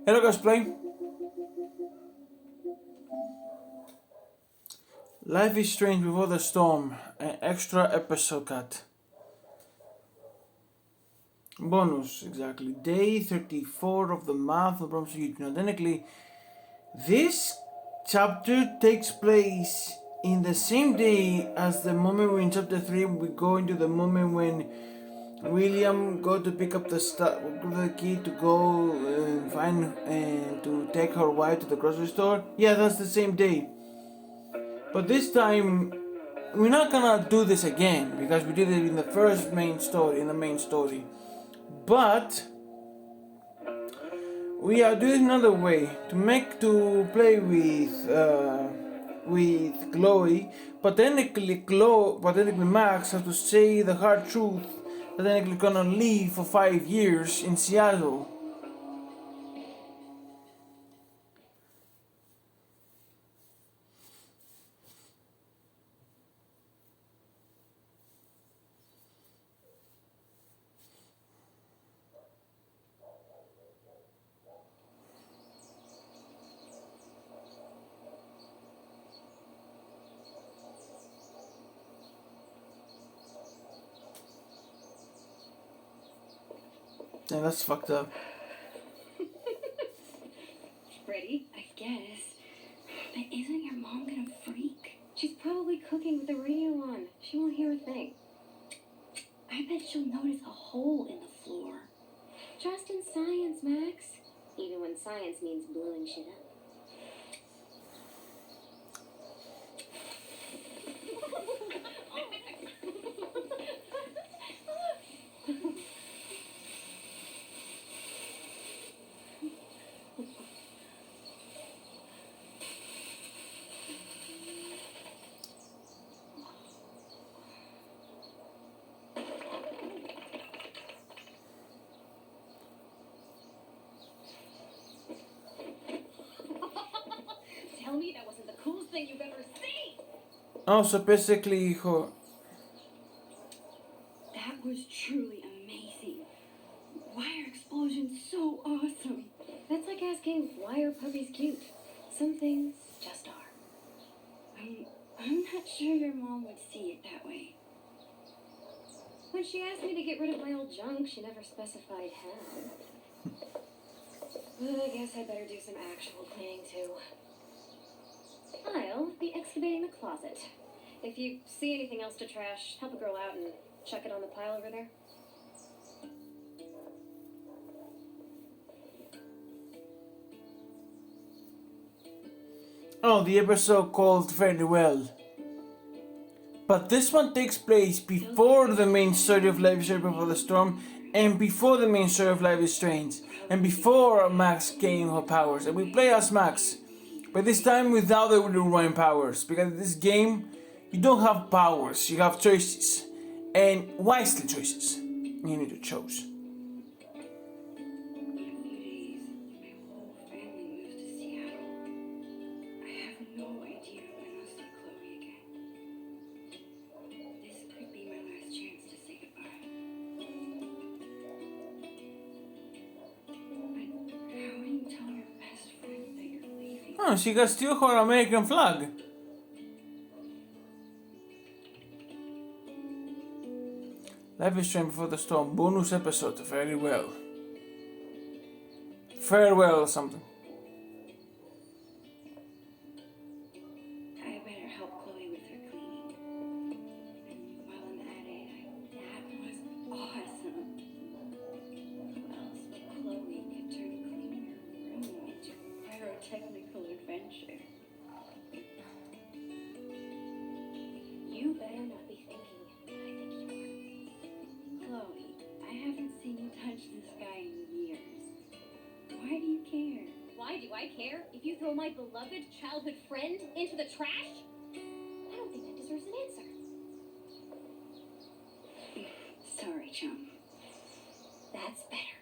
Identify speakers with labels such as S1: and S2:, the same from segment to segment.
S1: Hello guys, play. Life is Strange Before the Storm, an extra episode cut. Bonus, exactly. Day 34 of the month of Bronze Youth. Now, technically, this chapter takes place in the same day as the moment when in chapter 3 we go into the moment when William go to pick up the key to go find and to take her wife to the grocery store. Yeah, that's the same day. But this time, we're not gonna do this again because we did it in the first main story, But we are doing another way to play with Chloe. But technically Max has to say the hard truth that technically gonna live for 5 years in Seattle. And that's fucked up.
S2: Ready? I guess. But isn't your mom gonna freak? She's probably cooking with the radio on. She won't hear a thing. I bet she'll notice a hole in the floor. Trust in science, Max. Even when science means blowing shit up. Tell me that wasn't the coolest thing you've ever seen!
S1: Oh, so basically,
S2: That was truly amazing. Why are explosions so awesome? That's like asking, why are puppies cute? Some things just are. I'm not sure your mom would see it that way. When she asked me to get rid of my old junk, she never specified how. But I guess I better do some actual cleaning too. I'll be excavating the closet. If you see anything else to trash, help a girl out and chuck it on the pile over there.
S1: oh, the episode called Fairly Well. But this one takes place before the main story of Life is Strange Before the Storm, and before the main story of Life is Strange, and before Max gained her powers. And we play as Max, but this time without the Rowan powers, because in this game you don't have powers, you have choices, and wisely choices. You need to choose.
S2: My whole family moves to Seattle. I have no idea when I'll see Chloe again. This could be my last chance to say goodbye. But how do you tell your best friend that you're leaving?
S1: Oh, she got still her American flag. Life is Strange Before the Storm bonus episode. Very well. Farewell or something.
S2: I better help Chloe with her cleaning. And while I'm at it, that was awesome. Who else but Chloe could turn cleaning her room into a pyrotechnical adventure? You better not be thinking that I think you are. Chloe, I haven't seen you touch this guy in years. Why do you care?
S3: Why do I care? If you throw my beloved childhood friend into the trash? I don't think that deserves an answer.
S2: Sorry, chum. That's better.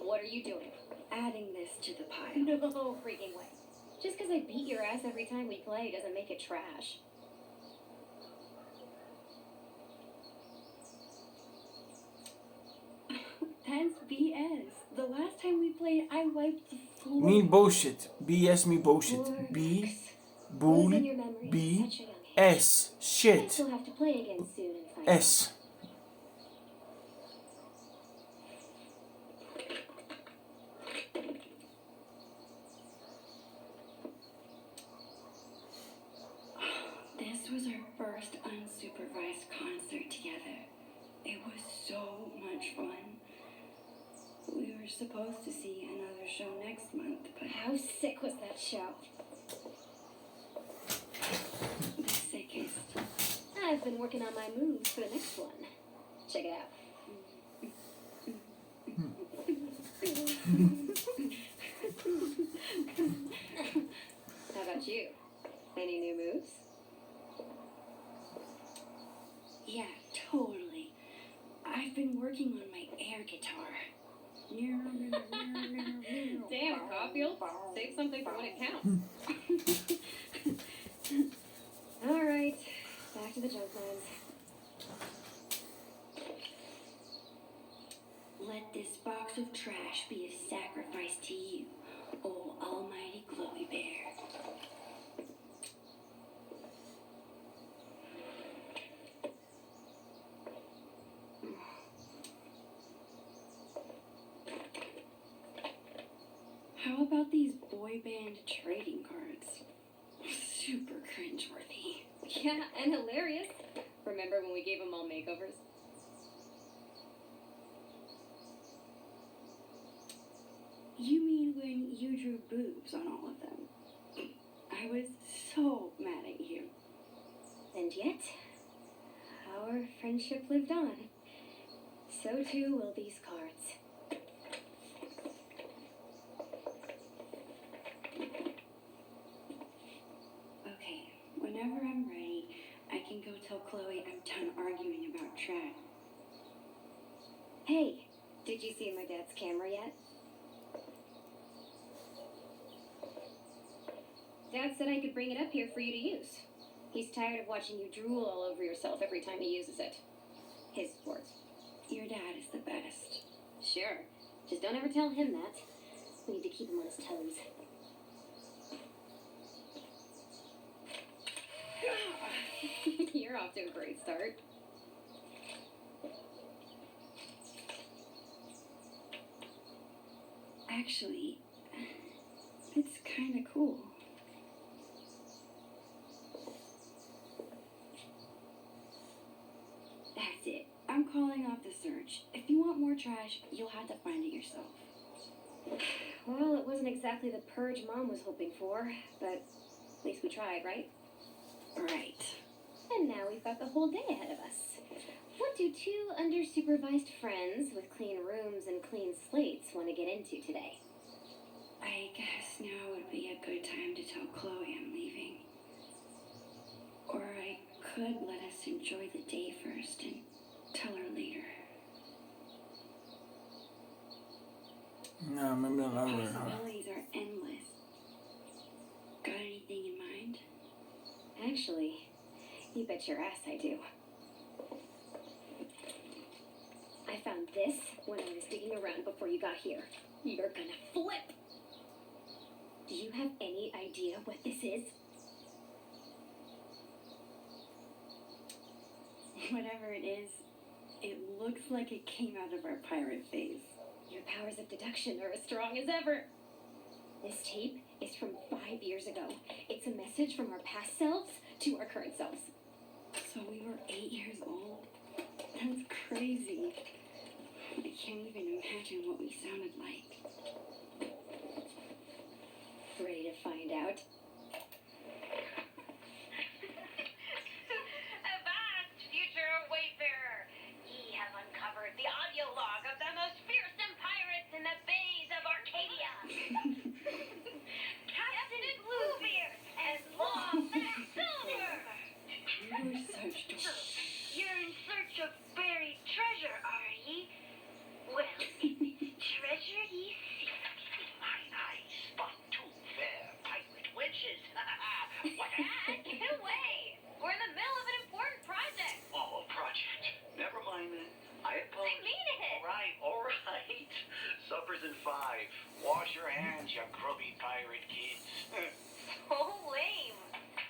S3: What are you doing?
S2: adding this to the pile.
S3: No freaking way. Just because I beat your ass every time we play doesn't make it trash.
S2: That's BS. The last time we played, I wiped the floor.
S1: Me bullshit. BS me bullshit. B, bull,
S3: Losing your memory at
S1: B,
S3: such a young age.
S1: S,
S3: Guess
S1: shit.
S3: we'll have to play again soon and find
S1: S.
S2: This was our first unsupervised concert together. It was so much fun. We were supposed to see another show next month, but
S3: How sick was that show?
S2: the sickest.
S3: I've been working on my moves for the next one. Check it out. How about you? Any new moves?
S2: Yeah, totally. I've been working on my air guitar.
S3: Damn, Caulfield. Save something for when it counts. All right, back to the junk lines.
S2: Let this box of trash be a sacrifice to you, oh almighty Chloe Bear. How about these boy band trading cards? Super cringeworthy.
S3: Yeah, and hilarious. Remember when we gave them all makeovers?
S2: You mean when you drew boobs on all of them? I was so mad at you.
S3: And yet, our friendship lived on. So too will these cards.
S2: Okay, whenever I'm ready, I can go tell Chloe I'm done arguing about trash.
S3: Hey, did you see my dad's camera yet? Dad said I could bring it up here for you to use. He's tired of watching you drool all over yourself every time he uses it. His words.
S2: Your dad is the best.
S3: Sure. Just don't ever tell him that. We need to keep him on his toes. You're off to a great start.
S2: Actually, it's kind of cool. That's it. I'm calling off the search. If you want more trash, you'll have to find it yourself.
S3: Well, it wasn't exactly the purge Mom was hoping for, but at least we tried, right?
S2: Right.
S3: And now we've got the whole day ahead of us. What do two undersupervised friends with clean rooms and clean slates want to get into today?
S2: I guess now would be a good time to tell Chloe I'm leaving. Or I could let us enjoy the day first and tell her later.
S1: No, maybe not over.
S2: Possibilities are endless. Got anything in mind?
S3: Actually, you bet your ass I do. I found this when I was digging around before you got here. You're gonna flip! Do you have any idea what this is?
S2: Whatever it is, it looks like it came out of our pirate phase.
S3: Your powers of deduction are as strong as ever. This tape is from 5 years ago. It's a message from our past selves to our current selves.
S2: So we were 8 years old? That's crazy. I can't even imagine what we sounded like.
S3: Ready to find out?
S4: Avast, future wayfarer! Ye have uncovered the audio log of the most fearsome pirates in the bays of Arcadia. Captain Bluebeard and Long Fat Silver!
S2: You're such dorks.
S4: You're in search of buried treasure, are ye? Well, treasure ye see.
S5: Numbers in 5. Wash your hands, you grubby pirate kids.
S4: So lame.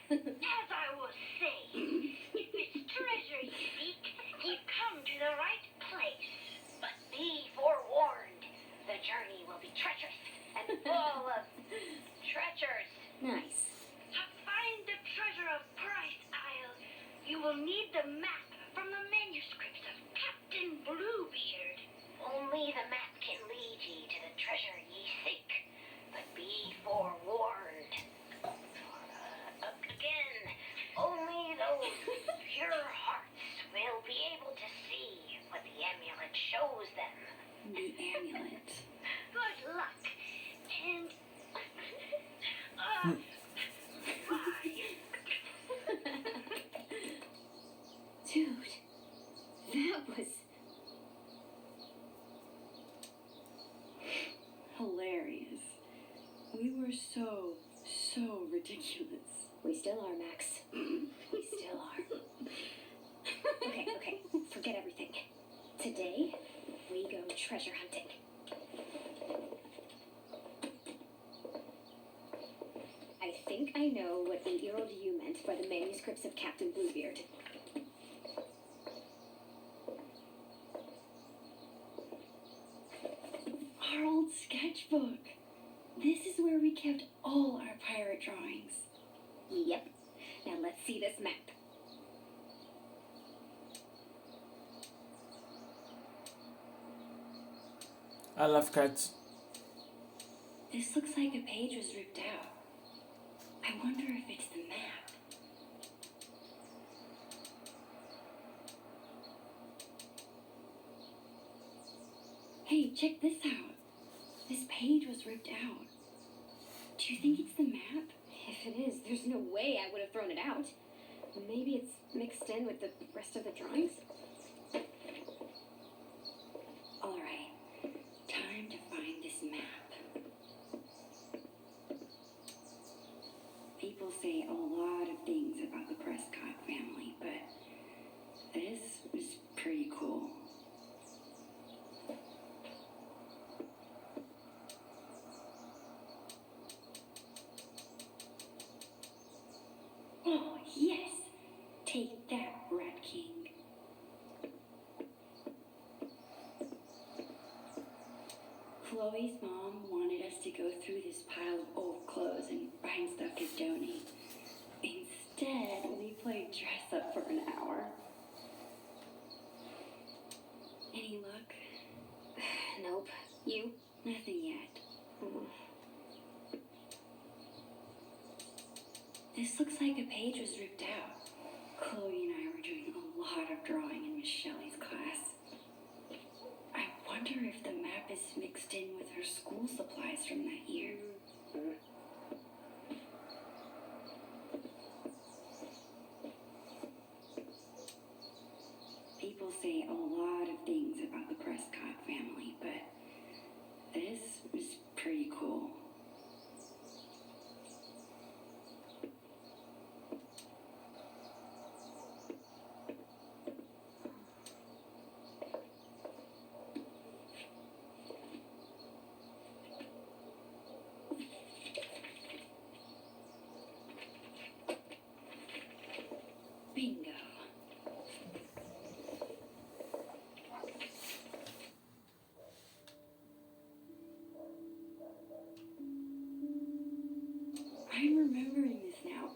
S4: As I was saying, if it's treasure you seek, you've come to the right place. But be forewarned, the journey will be treacherous and full of treacherous.
S3: Nice.
S4: To find the treasure of Price Isle, you will need the map from the manuscripts of Captain Bluebeard. Only the map can lead ye to the treasure ye seek. But be forewarned. Again, only those with pure hearts will be able to see what the amulet shows them.
S3: The amulet.
S4: Good luck. And bye.
S3: Dude, that was hilarious. We were so ridiculous. We still are, Max. We still are. Okay, forget everything. Today, we go treasure hunting. I think I know what 8-year-old you meant by the manuscripts of Captain Bluebeard. Our old sketchbook. This is where we kept all our pirate drawings. Yep. Now let's see this map.
S1: I love cats.
S3: This looks like a page was ripped out. I wonder if it's the map. Hey, check this out. This page was ripped out. Do you think it's the map? If it is, there's no way I would have thrown it out. Maybe it's mixed in with the rest of the drawings? Alright, time to find this map. People say a lot of things about the Prescott family, but this is pretty cool. Oh, yes! Take that, Rat King. Chloe's mom wanted us to go through this pile of old clothes and find stuff to donate. Instead, we played dress up for an hour. Any luck? Nope. You? Nothing yet. This looks like a page was ripped out. Chloe and I were doing a lot of drawing in Miss Shelley's class. I wonder if the map is mixed in with her school supplies from that year. People say a lot of things about the Prescott family, but this is pretty cool. Bingo. I'm remembering this now.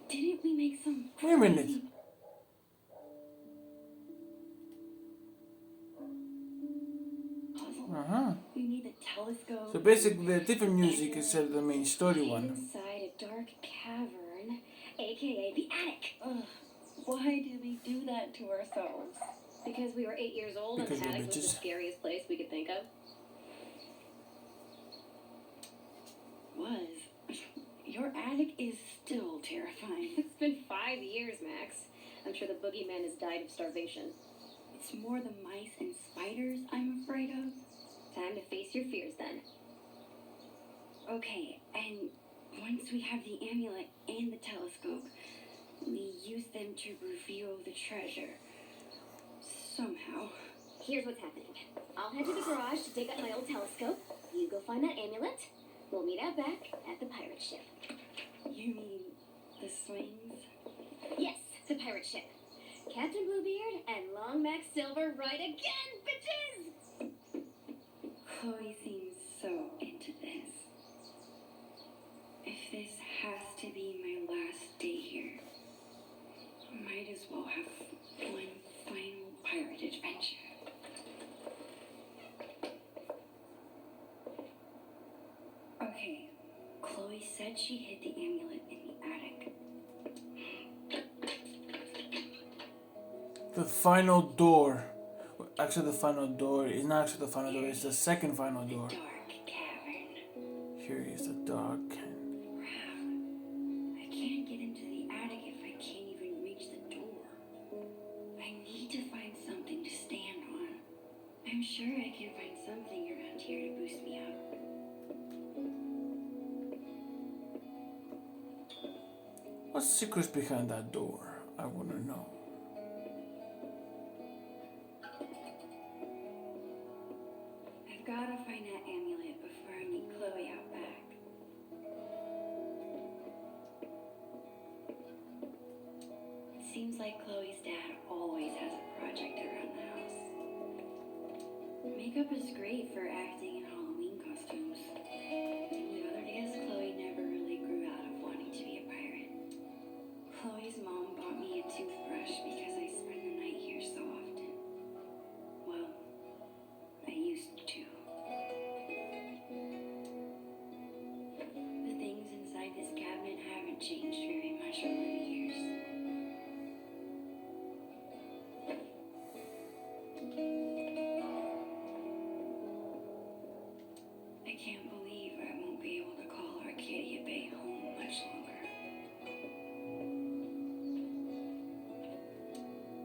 S3: Didn't we make some
S1: Wait a minute.
S3: crazy puzzle?
S1: Uh-huh.
S3: We need the telescope.
S1: So basically the different music is the main story
S3: Hide
S1: one.
S3: inside a dark cavern, aka the attic. Ugh. Why did we do that to ourselves? Because we were 8 years old
S1: Because
S3: and the
S1: we're
S3: attic was the
S1: bitches.
S3: scariest place we could think of. Was. Your attic is still terrifying. It's been 5 years, Max. I'm sure the boogeyman has died of starvation. It's more the mice and spiders I'm afraid of. Time to face your fears then. Okay, and once we have the amulet and the telescope, we use them to reveal the treasure. Somehow. Here's what's happening. I'll head to the garage to dig up my old telescope. You go find that amulet. We'll meet out back at the pirate ship.
S2: You mean the swings?
S3: Yes, the pirate ship. Captain Bluebeard and Long Mac Silver right again, bitches!
S2: Chloe seems so into this. If this has to be my last day here, I might as well have one final pirate adventure. Okay, Chloe said she hid the amulet in the attic.
S1: The final door. Actually, the final door is not actually the final door, it's the second final door.
S2: Dark cavern.
S1: Here is the dark.
S2: Crap. I can't get into the attic if I can't even reach the door. I need to find something to stand on. I'm sure I can find something around here to boost me up.
S1: What's the secrets behind that door? I want to know.
S2: I've got to find that amulet before I meet Chloe out back. It seems like Chloe's dad always has a project around the house. Makeup is great for acting in Halloween costumes. The other days, Chloe never really grew out of wanting to be a pirate. Chloe's mom bought me a toothbrush because I spend the night here so often. Well, I used to. The things inside this cabinet haven't changed very much over the years. I can't believe I won't be able to call Arcadia Bay home much longer.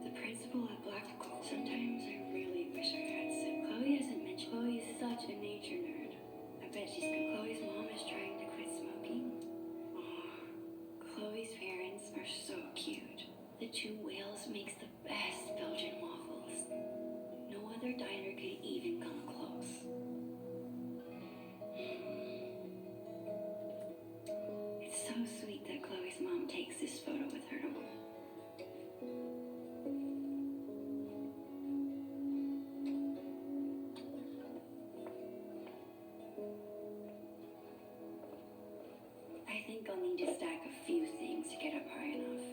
S2: The principal at Blackpool. Sometimes I really wish I had said. Chloe hasn't mentioned. Chloe is such a nature nerd. I bet Chloe's mom is trying to quit smoking. Aw, Chloe's parents are so cute. The two whales makes the best Belgian waffles. No other diner could even come close. It's so sweet that Chloe's mom takes this photo with her to work. I think I'll need to stack a few things to get up high enough.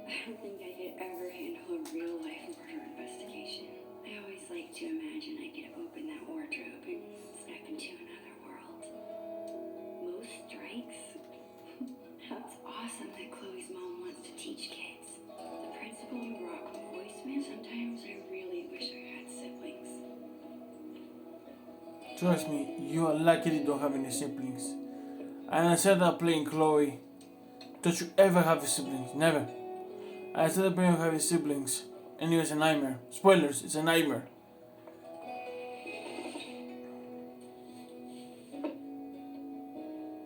S2: I don't think I could ever handle a real-life murder investigation. I always like to imagine I could open that wardrobe and step into another world. Most strikes? That's awesome that Chloe's mom wants to teach kids. The principal and rock voicemail. Sometimes I really wish I had siblings.
S1: Trust me, you are lucky you don't have any siblings. And I said that playing Chloe. Don't you ever have siblings? Never. I said that playing having siblings. And it was a nightmare. Spoilers, it's a nightmare.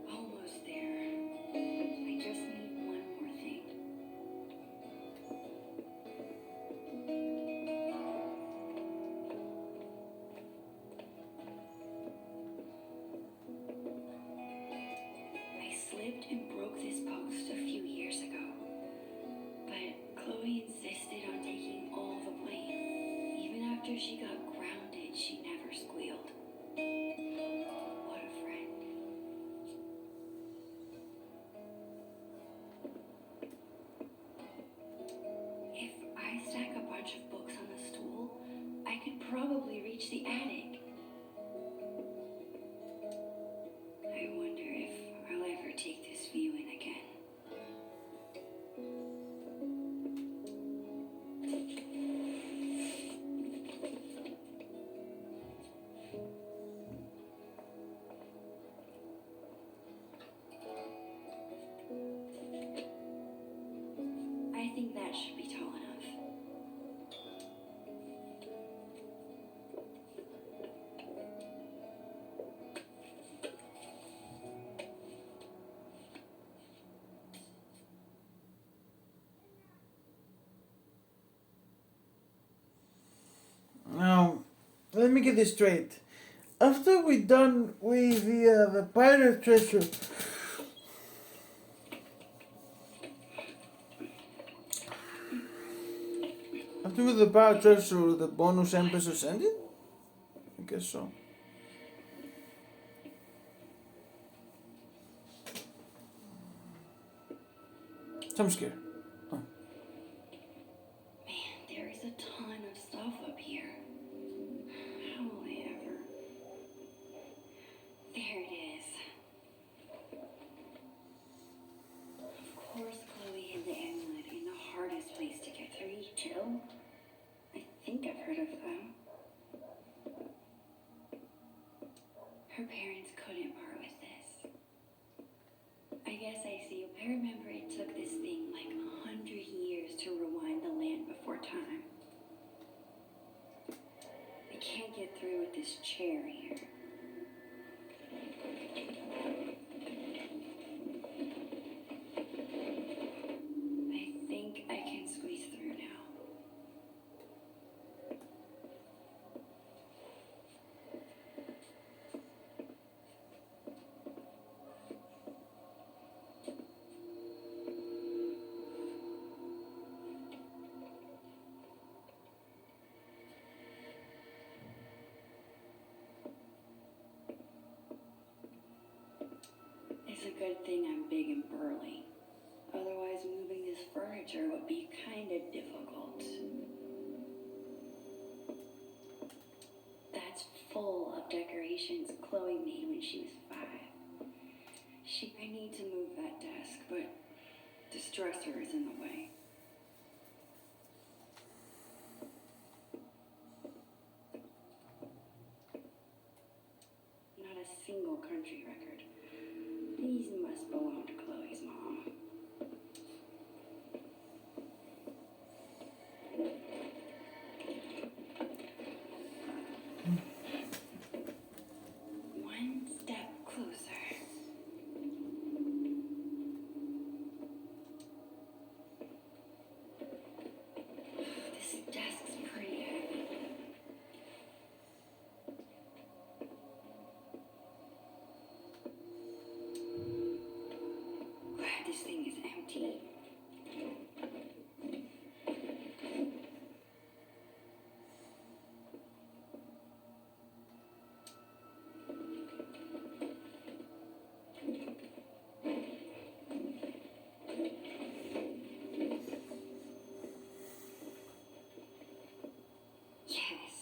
S2: Almost there. I just need one more thing. I slipped and broke this post a few years ago. But Chloe insisted on taking all the blame. Even after she got grounded, she never squealed. What a friend. If I stack a bunch of books on the stool, I could probably reach the attic. I wonder if I'll ever take this view in again. I think that should be tall enough.
S1: let me get this straight. After we're done with the pirate treasure, after with the pirate treasure, the bonus Empress ended? I guess so. I'm scared.
S3: Man, there is a ton of stuff up here. How will I ever? There it is. Of course, Chloe hid the amulet in the hardest place to get through. Jill? I think I've heard of them. Her parents couldn't part with this. I guess I see. I remember it took this thing like 100 years to rewind the land before time. I can't get through with this chair here. I think I can squeeze through now. It's a good thing I'm big and burly. Otherwise, moving this furniture would be kind of difficult. That's full of decorations Chloe made when she was 5. I need to move that desk, but this dresser is in the way. Not a single country record. These must belong to Chloe's mom. One step closer. This desk's pretty heavy. Glad this thing is empty. Yes.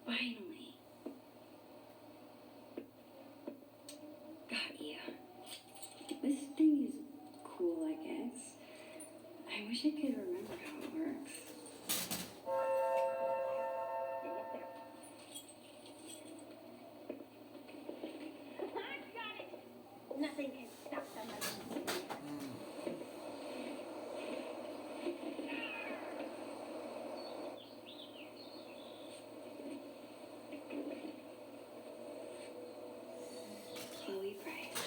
S3: Finally. Got you. This thing is cool, I guess. I wish I could remember how it works.
S4: I've got it. Nothing can stop them.
S3: Chloe Price.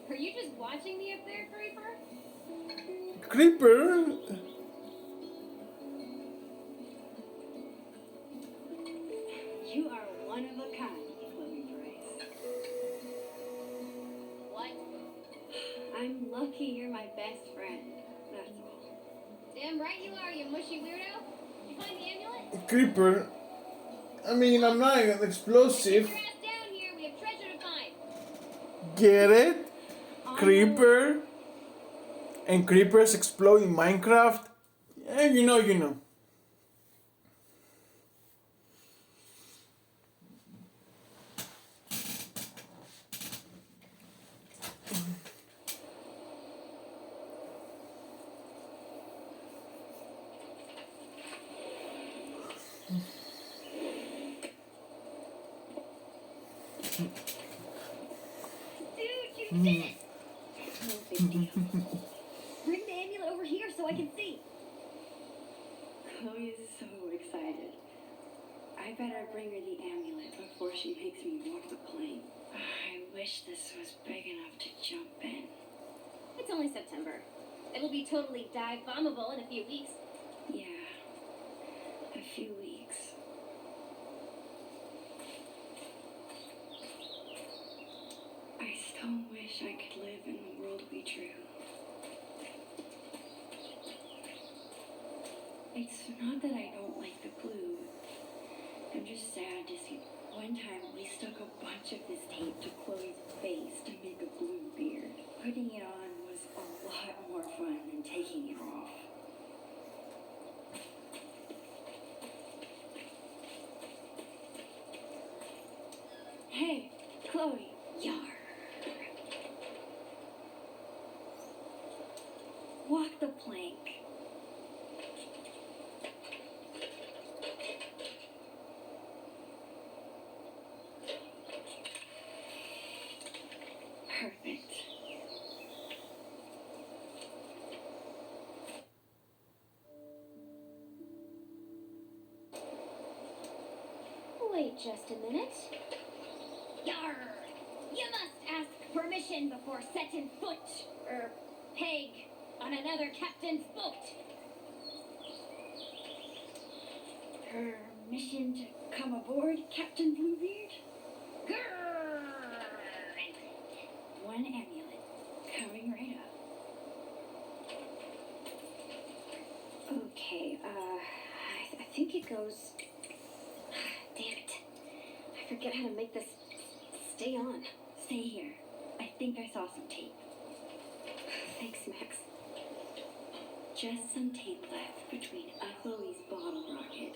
S2: Are you just watching me up there, Creeper?
S1: Creeper?
S3: You are one of a kind, Chloe Price.
S2: What?
S3: I'm lucky you're my best friend. That's all.
S2: Damn right you are, you mushy weirdo. You find the amulet?
S1: Creeper? I mean, I'm not an explosive.
S2: Get your ass down here. We have treasure to find.
S1: Get it? Creeper? And creepers explode in Minecraft? Yeah, you know.
S3: No big deal. Bring the amulet over here so I can see.
S2: Chloe is so excited. I better bring her the amulet before she makes me walk the plane. I wish this was big enough to jump in.
S3: It's only September. It'll be totally dive bombable in a few weeks.
S2: Yeah, a few weeks. I still wish I could live in the world we drew. It's not that I don't like the glue. I'm just sad to see. One time we stuck a bunch of this tape to Chloe's face to make a blue beard. Putting it on was a lot more fun than taking it off. Hey, Chloe.
S3: Yar.
S2: Walk the plank. Perfect.
S3: Wait just a minute. Yar! You must ask permission before setting foot, peg, on another captain's boat.
S2: Permission to come aboard, Captain Bluebeard?
S3: Grrr!
S2: One amulet coming right up. Okay, I think it goes.
S3: Damn it. I forget how to make this stay on.
S2: Stay here. I think I saw some tape.
S3: Thanks, Max.
S2: Just some tape left between Chloe's bottle rocket.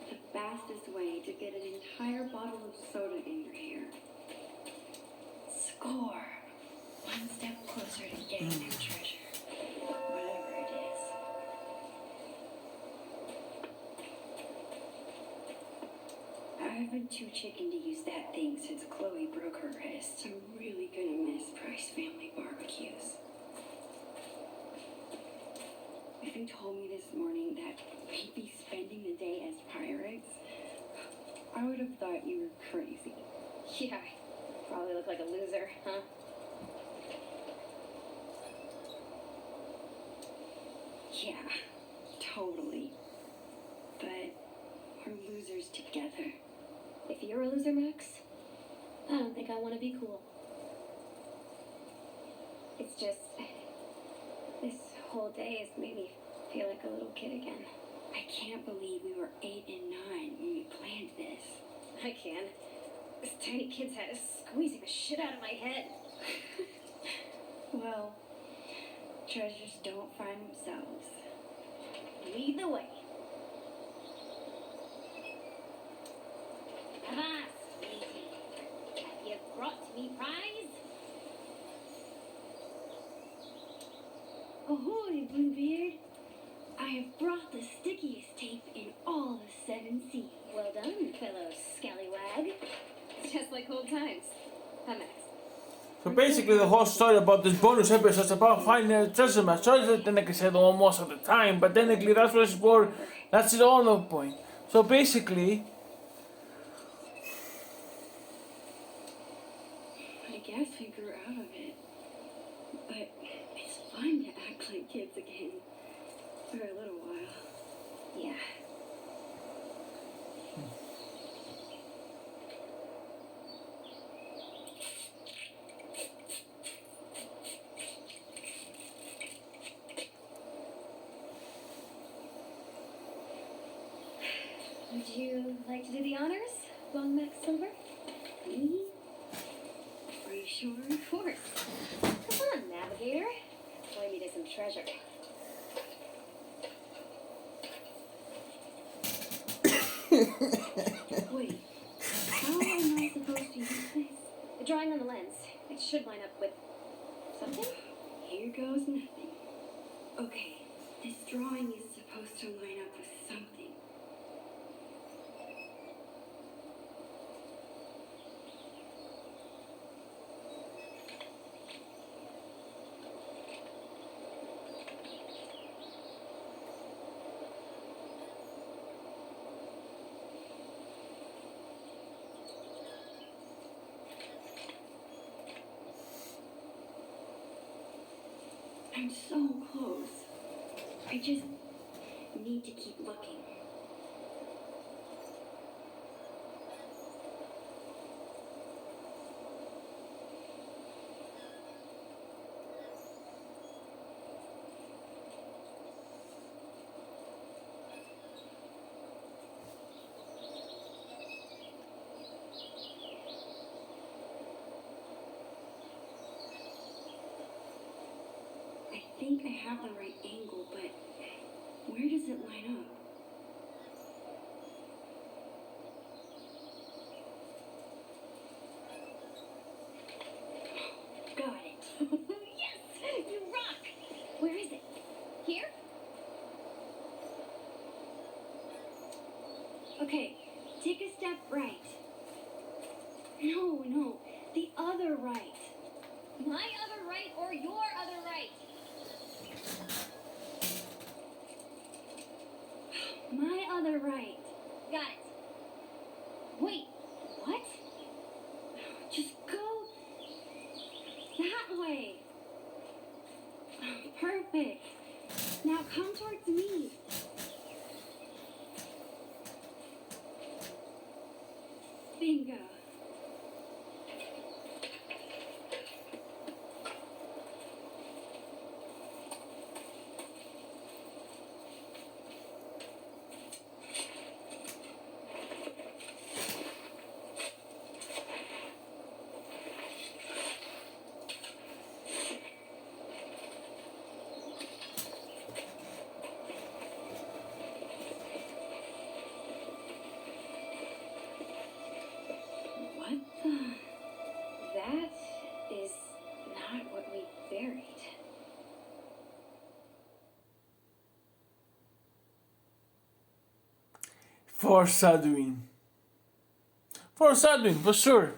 S2: The fastest way to get an entire bottle of soda in your hair. Score! One step closer to getting their treasure. Whatever it is. I've been too chicken to use that thing since Chloe broke her wrist. I'm really gonna miss Price Family barbecues. If you told me this morning that we'd be spending the day as pirates, I would have thought you were crazy.
S3: Yeah, probably look like a loser, huh?
S2: Yeah, totally. But we're losers together.
S3: If you're a loser, Max, I don't think I want to be cool. It's just, this whole day has made me feel like a little kid again.
S2: I can't believe we were 8 and 9 when we planned this.
S3: I can. This tiny kid's head is squeezing the shit out of my head.
S2: Well, treasures don't find themselves.
S3: Lead the way. Avast, matey. Have you brought me prize?
S2: Ahoy, Bluebeard! I have brought the stickiest tape in all the 7 seas.
S3: Well done, fellow scallywag. Just like old times. Hi, Max.
S1: So basically the whole story about this bonus episode is about finding a treasure map. Sorry that technically said almost at the time, but technically that's what it's for. That's the whole point. So basically,
S2: I guess we grew out of it. But it's fun to act like kids again. For a little while.
S3: Yeah. Would you like to do the honors, Long Max Silver?
S2: Me? Are you sure?
S3: Of course. Come on, Navigator. Point me to some treasure.
S2: Wait. How am I supposed to use this?
S3: The drawing on the lens. It should line up with something.
S2: Here goes nothing. Okay, this drawing is supposed to line up with something. I'm so close. I just need to keep looking. I think I have the right angle, but where does it line up? Got it. Yes! You rock! Where is it? Here? Okay, take a step right. No, the other right. My other right or your other right? My other right. Got it. Wait, what? Just go that way. Perfect. Now come towards me. Bingo. What the? That is not what we buried.
S1: Foreshadowing. Foreshadowing, for sure.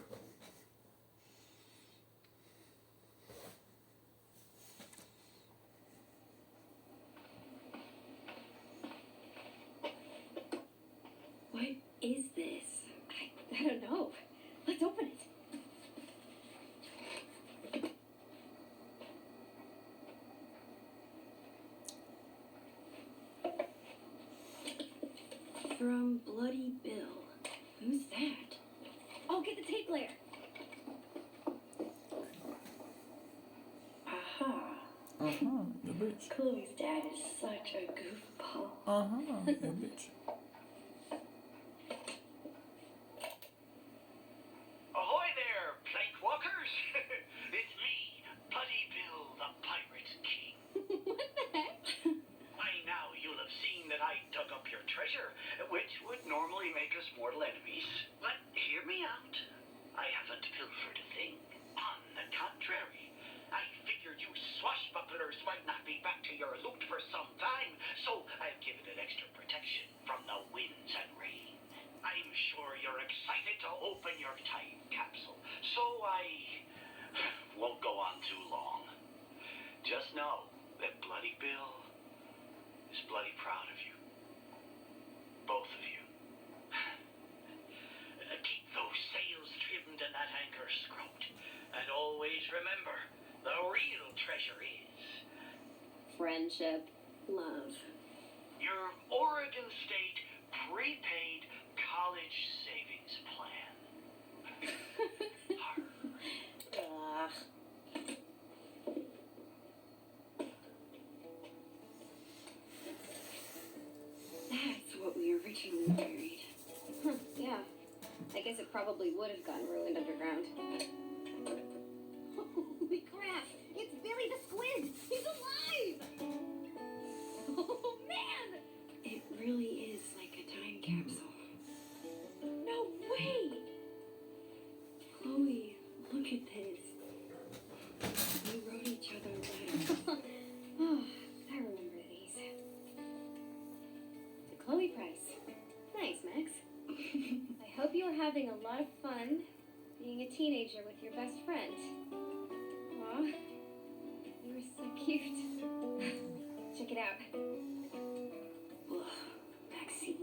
S2: What is this? I don't know. Let's open it. From Bloody Bill. Who's that? Oh, get the tape layer. Aha.
S1: The bitch.
S2: Chloe's dad is such a goofball.
S1: The bitch.
S5: Ahoy there, plank walkers! It's me, Bloody Bill, the Pirate King.
S2: What the heck?
S5: By now you'll have seen that I dug up your treasure, which would normally make us mortal enemies. But hear me out. I haven't pilfered a thing. On the contrary, I figured you swashbucklers might not be back to your loot for some time, so I've given it extra protection from the winds and rain. I'm sure you're excited to open your time capsule, so I won't go on too long. Just know that Bloody Bill is bloody proud of you. Both of you. Keep those sails trimmed and that anchor scrubbed. And always remember, the real treasure is
S2: Friendship. Love.
S5: your Oregon State prepaid college savings plan.
S2: Ugh. That's what we originally buried. Huh, yeah. I guess it probably would have gotten ruined underground. Holy crap! It's Billy the Squid! He's alive! Oh man! It really is like a time capsule. No way! Chloe, look at this. We wrote each other letters. Oh, I remember these. The Chloe Prize. Nice, Max. I hope you are having a lot of fun being a teenager with your best friend. Aw, you were so cute. Check it out. Ugh, Maxine.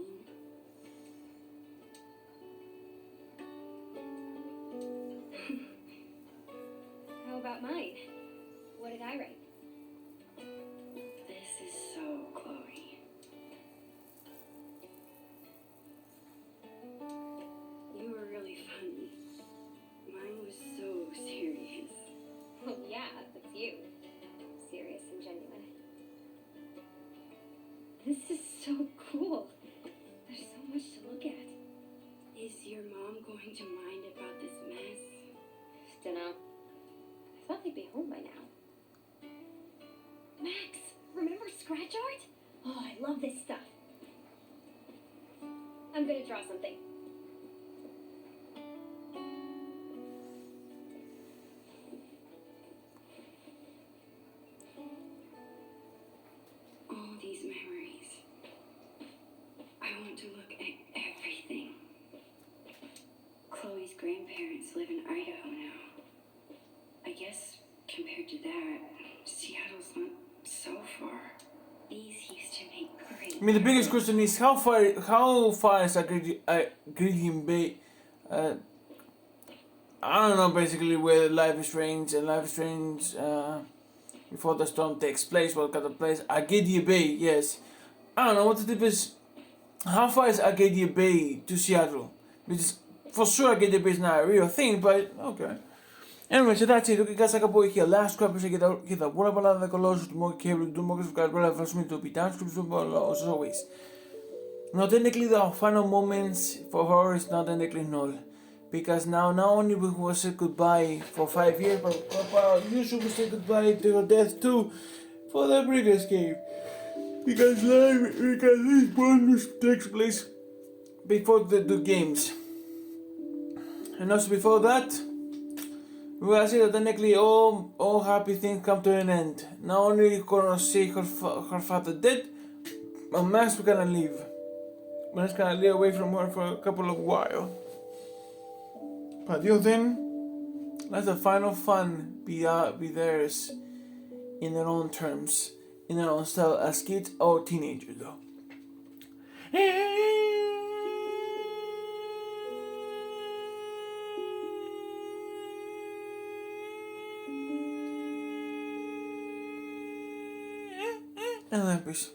S2: How about mine? What did I write? to mind about this mess? Dunno. I thought they'd be home by now. Max, remember scratch art? Oh, I love this stuff. I'm gonna draw something. All these memories. I want to look at everything. Chloe's grandparents live in Idaho now. I guess compared to that, Seattle's not so far. These used to make great.
S1: I mean, the biggest question is how far is Agridian Bay? I don't know basically where Life is Strange and Life is Strange Before the Storm takes place, what kind of place? Arcadia Bay, yes. I don't know what the difference. How far is Arcadia Bay to Seattle? Because for sure Arcadia Bay is not a real thing, but okay. Anyway, so that's it. Okay, guys, like a boy here. Last episode, get the what about the colors to more cable, do more guys, well, first me to be down, as always. Now, technically, the final moments for her is not technically null. Because now, not only we will say goodbye for 5 years, but usually we say goodbye to her death too for the previous game. Because this bonus takes place before the two games. And also before that, we will see that technically all happy things come to an end. Not only are gonna see her father dead, but Max we're gonna leave. Max gonna live away from her for a couple of while. But until then, let the final fun be theirs in their own terms, in their own style as kids or teenagers though. And then peace.